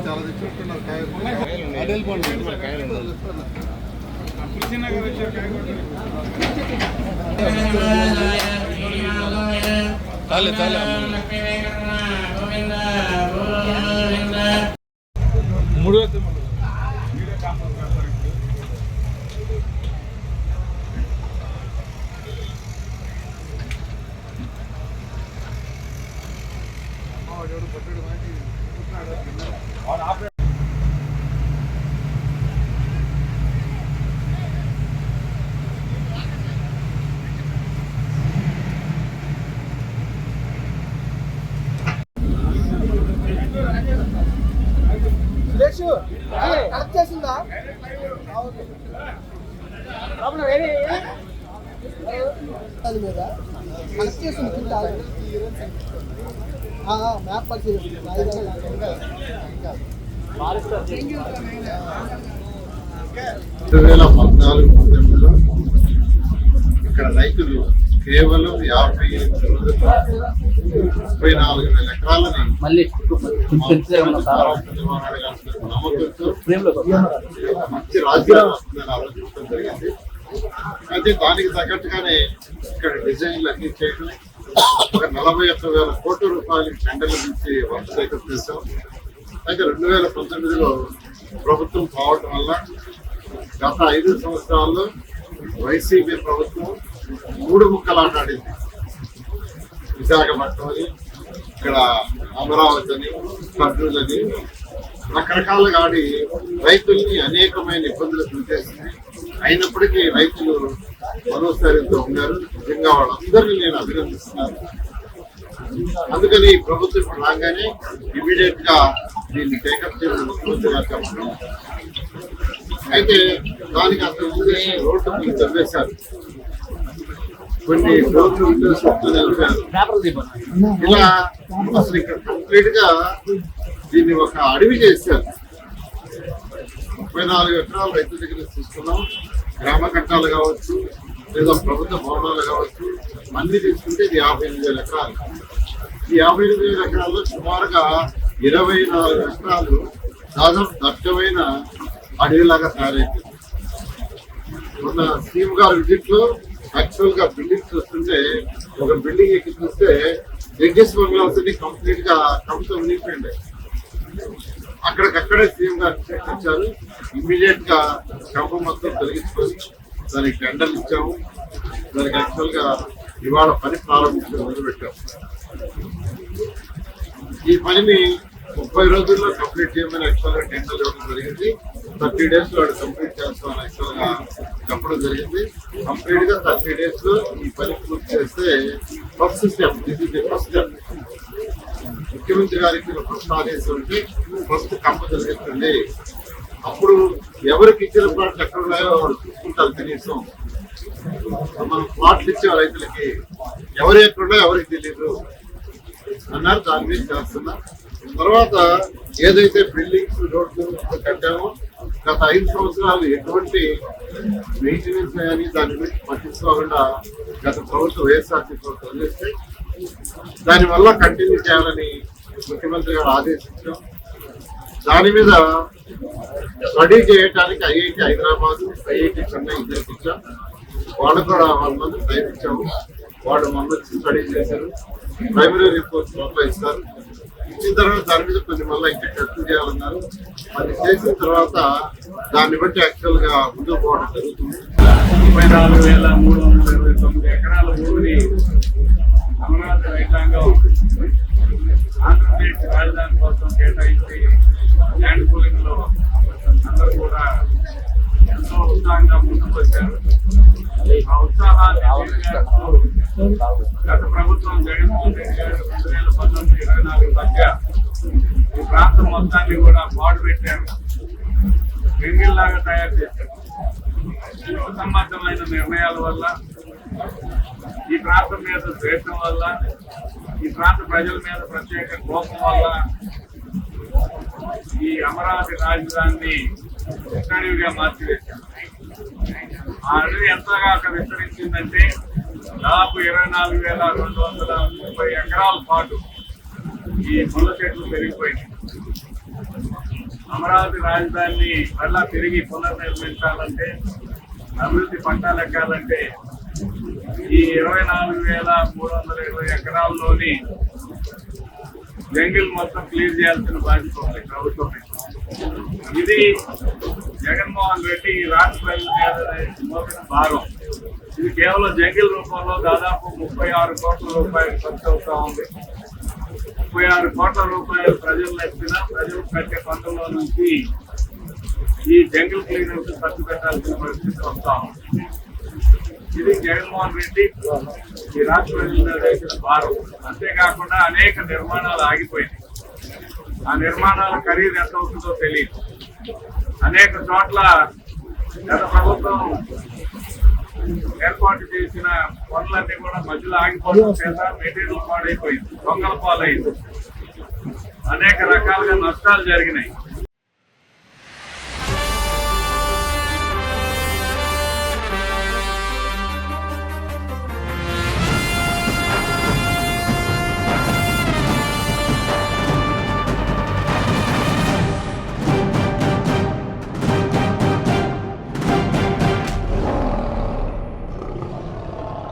చాలా తెచ్చుకుంటున్నారు కాయలు చాలే చాలే మూడు కలెక్ట్ చేసిందా మీద కలెక్ట్ చేసింది మ్యాప్ పరిశీలి 2014-15లో ఇక్కడ రైతులు కేవలం 34,000 ఎకరాలని మంచి రాజ్యాంగం ఆలోచించడం జరిగింది. అయితే దానికి తగ్గట్టుగానే ఇక్కడ డిజైన్లు అన్ని చేయడం ఒక 41,000 కోట్ల రూపాయలకి టెండర్ల నుంచి వర్క్ సేకరిస్తాం. అయితే 2019లో ప్రభుత్వం కావడం వల్ల గత 5 సంవత్సరాల్లో వైసీపీ ప్రభుత్వం 3 ముక్కలాట ఆడింది. విశాఖపట్నం అని, ఇక్కడ అమరావతి అని, కర్నూలు అని రకరకాలుగా ఆడి రైతుల్ని అనేకమైన ఇబ్బందులు గురిచేసింది. అయినప్పటికీ రైతులు మనోస్థైర్యంతో ఉన్నారు. నిజంగా వాళ్ళందరినీ నేను అభినందిస్తున్నాను. అందుకని ఈ ప్రభుత్వం ఇప్పుడు రాగానే ఇమీడియట్ గా దీన్ని టేకప్ చేయడం ముఖ్యమంత్రి గారు చెప్పడం. అయితే దానికి అంత రోడ్డు మీకు చదివేశారు, కొన్ని రోడ్లు ఇలా అసలు ఇక్కడ కంప్లీట్ గా దీన్ని ఒక అడవి చేశారు. 34 ఎకరాలు రైతుల దగ్గర తీసుకున్నాం. గ్రామ కట్టాలు కావచ్చు, లేదా ప్రభుత్వ భవనాలు కావచ్చు, అన్ని తీసుకుంటే ఇది 58,000 ఎకరాలు. ఈ 58,000 ఎకరాల్లో సుమారుగా 24 ఎకరాలు దాదాపు దట్టమైన అడవిలాగా తయారైంది. మొన్న సీఎం గారి విజిట్ లో యాక్చువల్ గా బిల్డింగ్స్ వస్తుంటే ఒక బిల్డింగ్ ఎక్కి చూస్తే జడ్జెస్ బంగ్లాస్ కంప్లీట్ గా కంపెనీ ఉండిపోయింది. అక్కడికక్కడే సీఎం గారు ఇచ్చారు. ఇమ్మీడియట్ గా కంప మొత్తం తొలగించుకొని దానికి టెండర్లు ఇచ్చాము. దానికి యాక్చువల్ గా ఇవాళ పని ప్రారంభించడం మొదలుపెట్టాము. ఈ పనిని 30 రోజుల్లో కంప్లీట్ చేయమని యాక్చువల్ గా టెండర్లు ఇవ్వడం జరిగింది. 30 days లో వాడు కంప్లీట్ చేస్తామని యాక్చువల్ గా చెప్పడం జరిగింది. కంప్లీట్ గా 30 days లో ఈ పని పూర్తి చేస్తే first step, this is the first step. ముఖ్యమంత్రి గారికి ఫస్ట్ ఆదేశం ఉంటే ఫస్ట్ కంప జరిగిందండి. అప్పుడు ఎవరికి ఇచ్చిన ప్లాట్లు ఎక్కడ ఉన్నాయో వాళ్ళు చూసుకుంటారు. కనీసం మనం ప్లాట్లు ఇచ్చే రైతులకి ఎవరు ఎక్కడున్నా ఎవరికి తెలియదు అన్నారు. దాని మీద చేస్తున్నా. తర్వాత ఏదైతే బిల్డింగ్స్ రోడ్లు కట్టామో గత 5 సంవత్సరాలు ఎటువంటి మెయింటెనెన్స్ కానీ దాని గురించి పట్టించుకోకుండా గత ప్రభుత్వం వైఎస్ఆర్సీ ప్రభుత్వం వదిలేస్తే దానివల్ల కంటిన్యూ చేయాలని ముఖ్యమంత్రి గారు ఆదేశించాం. దాని మీద స్టడీ చేయడానికి ఐఐటి హైదరాబాద్, ఐఐటి చెన్నై ఇద్దరికి ఇచ్చాం. వాళ్ళు కూడా 1 month టైం ఇచ్చాము. వాళ్ళు మొన్న స్టడీ చేశారు. ప్రైమరీ రిపోర్ట్స్ లోపల ఇస్తారు. ఇచ్చిన తర్వాత దాని మీద కొన్ని మళ్ళీ ఇంకా టెస్ట్ చేయాలన్నారు. అది చేసిన తర్వాత దాన్ని బట్టి యాక్చువల్ గా ముందుకు పోవడం జరుగుతుంది. 34,329 ఎకరాల భూమిని అమరావతి రైతాంగం ఆంధ్రప్రదేశ్ రాజధాని కోసం కేటాయించి ల్యాండ్ పూలింగ్ లో అందరూ కూడా ఎంతో ఉత్సాహంగా ముందుకు వచ్చారు. ఆ ఉత్సాహాన్ని గత ప్రభుత్వం జగన్మోహన్ రెడ్డి గారు 2019-24 మధ్య ఈ ప్రాంతం మొత్తాన్ని కూడా పాడు పెట్టారు, వెంగిల్లాగా తయారు చేశారు. అసంబద్ధమైన నిర్ణయాల వల్ల, ఈ ప్రాంతం మీద ద్వేషం వల్ల, ఈ ప్రాంత ప్రజల మీద ప్రత్యేక కోపం వల్ల ఈ అమరావతి రాజధానిని అడవిగా మార్చివేశారు. ఆ అడవి ఎంతగా విస్తరించిందంటే దాదాపు 24,230 ఎకరాల పాటు ఈ ముళ్ళ చెట్లు పెరిగిపోయింది. అమరావతి రాజధానిని మళ్ళా తిరిగి పునర్నిర్మించాలంటే, అభివృద్ధి పట్టాలెక్కాలంటే ఈ 24,320 ఎకరాల్లోని జంగిల్ మొత్తం క్లియర్ చేయాల్సిన బాధ్యత ఉంది ప్రభుత్వం. ఇది జగన్మోహన్ రెడ్డి ఈ రాష్ట్ర ప్రజల మీద మోపిన భారం. ఇది కేవలం జంగిల్ రూపంలో దాదాపు 36 కోట్ల రూపాయలు ఖర్చు అవుతా ఉంది. 36 కోట్ల రూపాయలు ప్రజలు ఎత్తిన ప్రజలు కట్టే పన్నుల్లో నుంచి ఈ జంగిల్ క్లీనర్స్ ఖర్చు పెట్టాల్సిన పరిస్థితి వస్తా ఉంది. ఇది జగన్మోహన్ రెడ్డి ఈ రాష్ట్ర ప్రజల మీద వేసిన భారం. అంతేకాకుండా అనేక నిర్మాణాలు ఆగిపోయింది. ఆ నిర్మాణాల ఖరీదు ఎంత అవుతుందో తెలియదు. అనేక చోట్ల గత ప్రభుత్వం ఏర్పాటు చేసిన పనులన్నీ కూడా మధ్యలో ఆగిపోవడం చేత మెటీరియల్ పాడైపోయింది, దొంగల పాలైంది, అనేక రకాలుగా నష్టాలు జరిగినాయి.